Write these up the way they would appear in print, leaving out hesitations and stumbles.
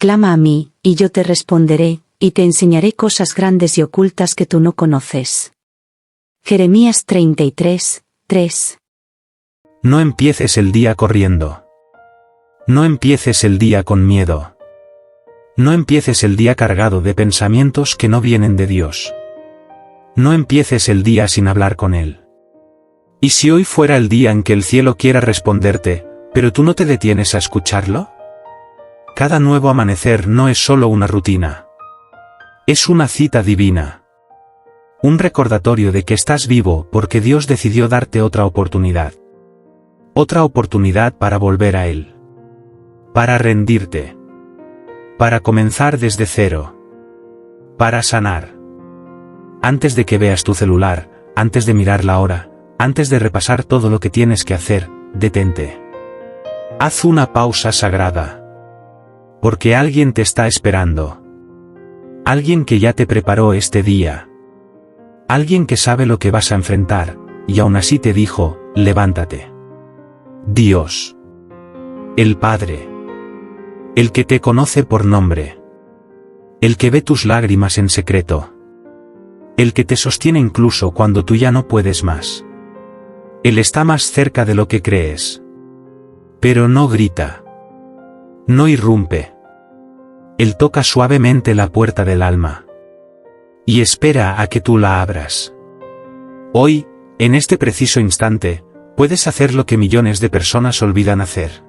Clama a mí, y yo te responderé, y te enseñaré cosas grandes y ocultas que tú no conoces. Jeremías 33, 3. No empieces el día corriendo. No empieces el día con miedo. No empieces el día cargado de pensamientos que no vienen de Dios. No empieces el día sin hablar con Él. ¿Y si hoy fuera el día en que el cielo quiera responderte, pero tú no te detienes a escucharlo? Cada nuevo amanecer no es solo una rutina. Es una cita divina. Un recordatorio de que estás vivo porque Dios decidió darte otra oportunidad. Otra oportunidad para volver a Él. Para rendirte. Para comenzar desde cero. Para sanar. Antes de que veas tu celular, antes de mirar la hora, antes de repasar todo lo que tienes que hacer, detente. Haz una pausa sagrada. Porque alguien te está esperando. Alguien que ya te preparó este día. Alguien que sabe lo que vas a enfrentar, y aún así te dijo, levántate. Dios. El Padre. El que te conoce por nombre. El que ve tus lágrimas en secreto. El que te sostiene incluso cuando tú ya no puedes más. Él está más cerca de lo que crees. Pero no grita. No irrumpe. Él toca suavemente la puerta del alma. Y espera a que tú la abras. Hoy, en este preciso instante, puedes hacer lo que millones de personas olvidan hacer.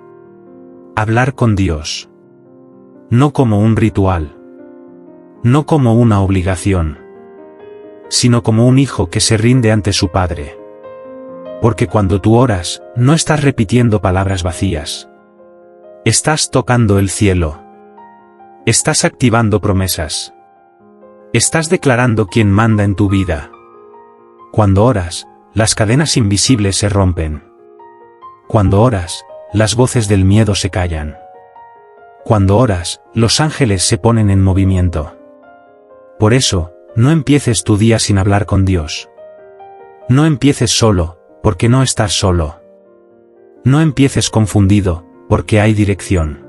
Hablar con Dios. No como un ritual. No como una obligación. Sino como un hijo que se rinde ante su padre. Porque cuando tú oras, no estás repitiendo palabras vacías. Estás tocando el cielo. Estás activando promesas. Estás declarando quién manda en tu vida. Cuando oras, las cadenas invisibles se rompen. Cuando oras, las voces del miedo se callan. Cuando oras, los ángeles se ponen en movimiento. Por eso, no empieces tu día sin hablar con Dios. No empieces solo, porque no estás solo. No empieces confundido, porque hay dirección.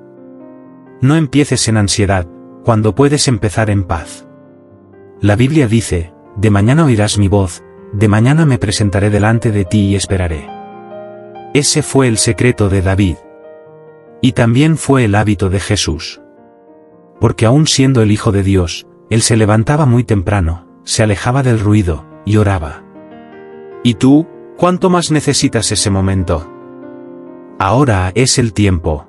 No empieces en ansiedad, cuando puedes empezar en paz. La Biblia dice, de mañana oirás mi voz, de mañana me presentaré delante de ti y esperaré. Ese fue el secreto de David. Y también fue el hábito de Jesús. Porque aún siendo el Hijo de Dios, Él se levantaba muy temprano, se alejaba del ruido, y oraba. ¿Y tú, cuánto más necesitas ese momento? Ahora es el tiempo.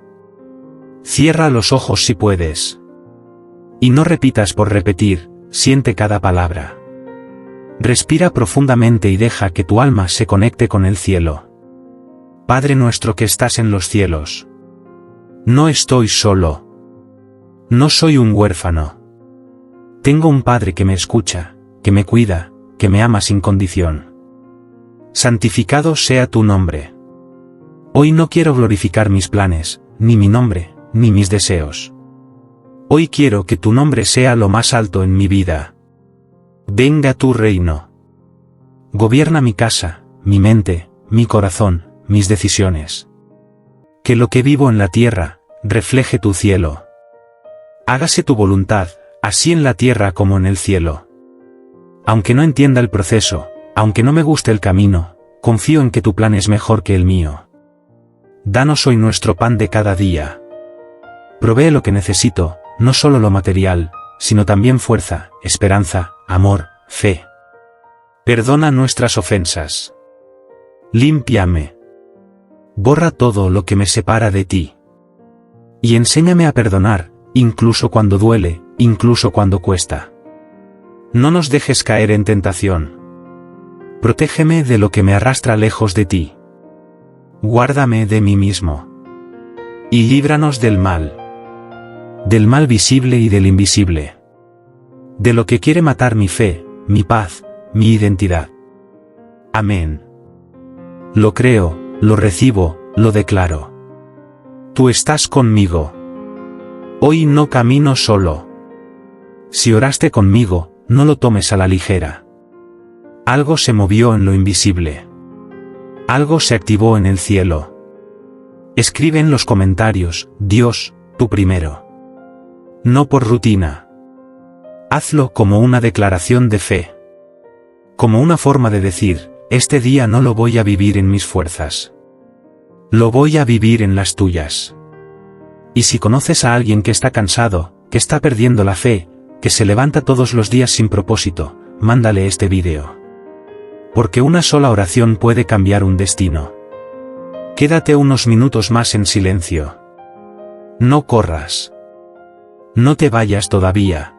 Cierra los ojos si puedes. Y no repitas por repetir, siente cada palabra. Respira profundamente y deja que tu alma se conecte con el cielo. Padre nuestro que estás en los cielos. No estoy solo. No soy un huérfano. Tengo un Padre que me escucha, que me cuida, que me ama sin condición. Santificado sea tu nombre. Hoy no quiero glorificar mis planes, ni mi nombre, ni mis deseos. Hoy quiero que tu nombre sea lo más alto en mi vida. Venga tu reino. Gobierna mi casa, mi mente, mi corazón, mis decisiones. Que lo que vivo en la tierra, refleje tu cielo. Hágase tu voluntad, así en la tierra como en el cielo. Aunque no entienda el proceso, aunque no me guste el camino, confío en que tu plan es mejor que el mío. Danos hoy nuestro pan de cada día. Provee lo que necesito, no solo lo material, sino también fuerza, esperanza, amor, fe. Perdona nuestras ofensas. Límpiame. Borra todo lo que me separa de ti. Y enséñame a perdonar, incluso cuando duele, incluso cuando cuesta. No nos dejes caer en tentación. Protégeme de lo que me arrastra lejos de ti. Guárdame de mí mismo. Y líbranos del mal. Del mal visible y del invisible. De lo que quiere matar mi fe, mi paz, mi identidad. Amén. Lo creo, lo recibo, lo declaro. Tú estás conmigo. Hoy no camino solo. Si oraste conmigo, no lo tomes a la ligera. Algo se movió en lo invisible. Algo se activó en el cielo. Escribe en los comentarios, Dios, tú primero. No por rutina. Hazlo como una declaración de fe. Como una forma de decir, este día no lo voy a vivir en mis fuerzas. Lo voy a vivir en las tuyas. Y si conoces a alguien que está cansado, que está perdiendo la fe, que se levanta todos los días sin propósito, mándale este vídeo. Porque una sola oración puede cambiar un destino. Quédate unos minutos más en silencio. No corras. No te vayas todavía.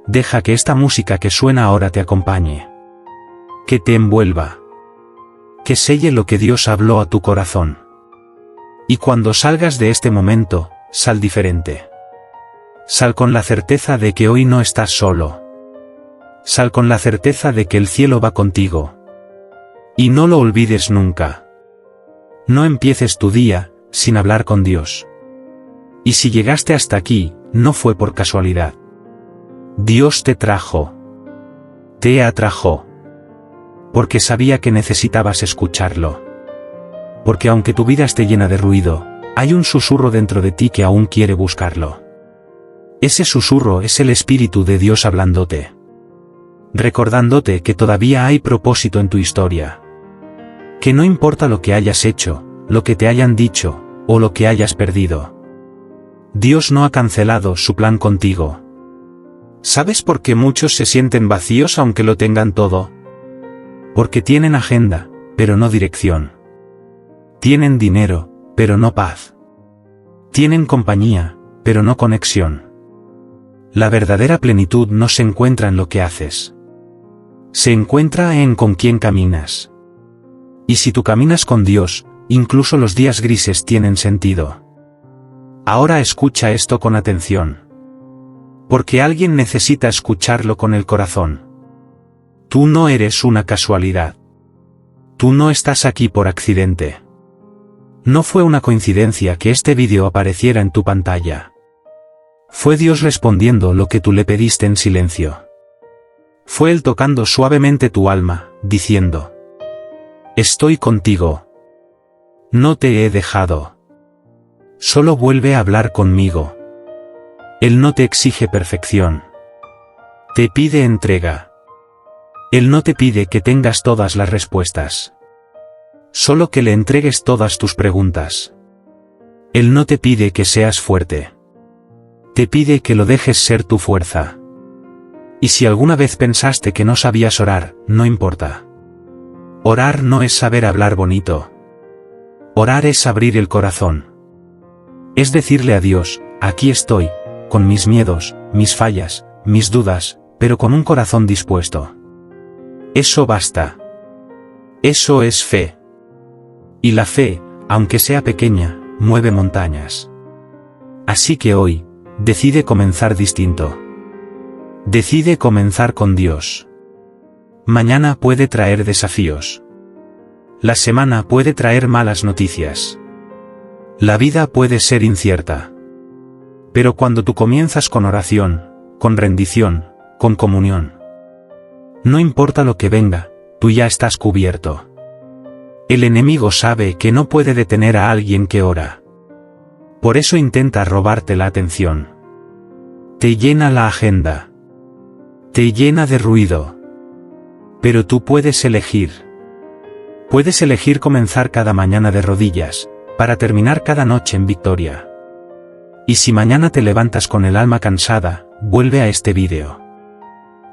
Deja que esta música que suena ahora te acompañe. Que te envuelva. Que selle lo que Dios habló a tu corazón. Y cuando salgas de este momento, sal diferente. Sal con la certeza de que hoy no estás solo. Sal con la certeza de que el cielo va contigo. Y no lo olvides nunca. No empieces tu día sin hablar con Dios. Y si llegaste hasta aquí, no fue por casualidad. Dios te trajo. Te atrajo. Porque sabía que necesitabas escucharlo. Porque aunque tu vida esté llena de ruido, hay un susurro dentro de ti que aún quiere buscarlo. Ese susurro es el Espíritu de Dios hablándote. Recordándote que todavía hay propósito en tu historia. Que no importa lo que hayas hecho, lo que te hayan dicho, o lo que hayas perdido. Dios no ha cancelado su plan contigo. ¿Sabes por qué muchos se sienten vacíos aunque lo tengan todo? Porque tienen agenda, pero no dirección. Tienen dinero, pero no paz. Tienen compañía, pero no conexión. La verdadera plenitud no se encuentra en lo que haces. Se encuentra en con quién caminas. Y si tú caminas con Dios, incluso los días grises tienen sentido. Ahora escucha esto con atención. Porque alguien necesita escucharlo con el corazón. Tú no eres una casualidad. Tú no estás aquí por accidente. No fue una coincidencia que este vídeo apareciera en tu pantalla. Fue Dios respondiendo lo que tú le pediste en silencio. Fue Él tocando suavemente tu alma, diciendo: estoy contigo. No te he dejado. Solo vuelve a hablar conmigo. Él no te exige perfección. Te pide entrega. Él no te pide que tengas todas las respuestas. Solo que le entregues todas tus preguntas. Él no te pide que seas fuerte. Te pide que lo dejes ser tu fuerza. Y si alguna vez pensaste que no sabías orar, no importa. Orar no es saber hablar bonito. Orar es abrir el corazón. Es decirle a Dios: aquí estoy, con mis miedos, mis fallas, mis dudas, pero con un corazón dispuesto. Eso basta. Eso es fe. Y la fe, aunque sea pequeña, mueve montañas. Así que hoy, decide comenzar distinto. Decide comenzar con Dios. Mañana puede traer desafíos. La semana puede traer malas noticias. La vida puede ser incierta. Pero cuando tú comienzas con oración, con rendición, con comunión, no importa lo que venga, tú ya estás cubierto. El enemigo sabe que no puede detener a alguien que ora. Por eso intenta robarte la atención. Te llena la agenda. Te llena de ruido. Pero tú puedes elegir. Puedes elegir comenzar cada mañana de rodillas, para terminar cada noche en victoria. Y si mañana te levantas con el alma cansada, vuelve a este vídeo.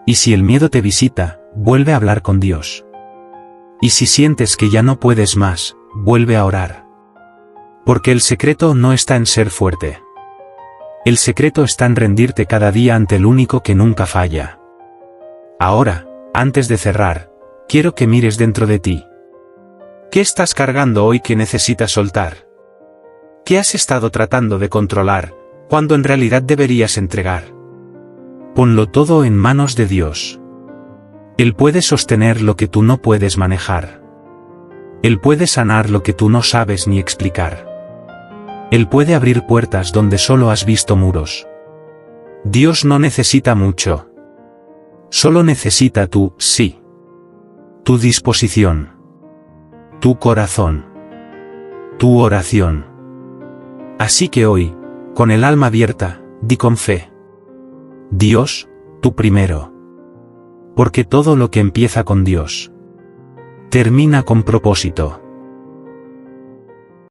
Y si el miedo te visita, vuelve a hablar con Dios. Y si sientes que ya no puedes más, vuelve a orar. Porque el secreto no está en ser fuerte. El secreto está en rendirte cada día ante el único que nunca falla. Ahora, antes de cerrar, quiero que mires dentro de ti. ¿Qué estás cargando hoy que necesitas soltar? ¿Qué has estado tratando de controlar, cuando en realidad deberías entregar? Ponlo todo en manos de Dios. Él puede sostener lo que tú no puedes manejar. Él puede sanar lo que tú no sabes ni explicar. Él puede abrir puertas donde solo has visto muros. Dios no necesita mucho. Solo necesita tu sí. Tu disposición. Tu corazón. Tu oración. Así que hoy, con el alma abierta, Di con fe. Dios, tú primero. Porque todo lo que empieza con Dios termina con propósito.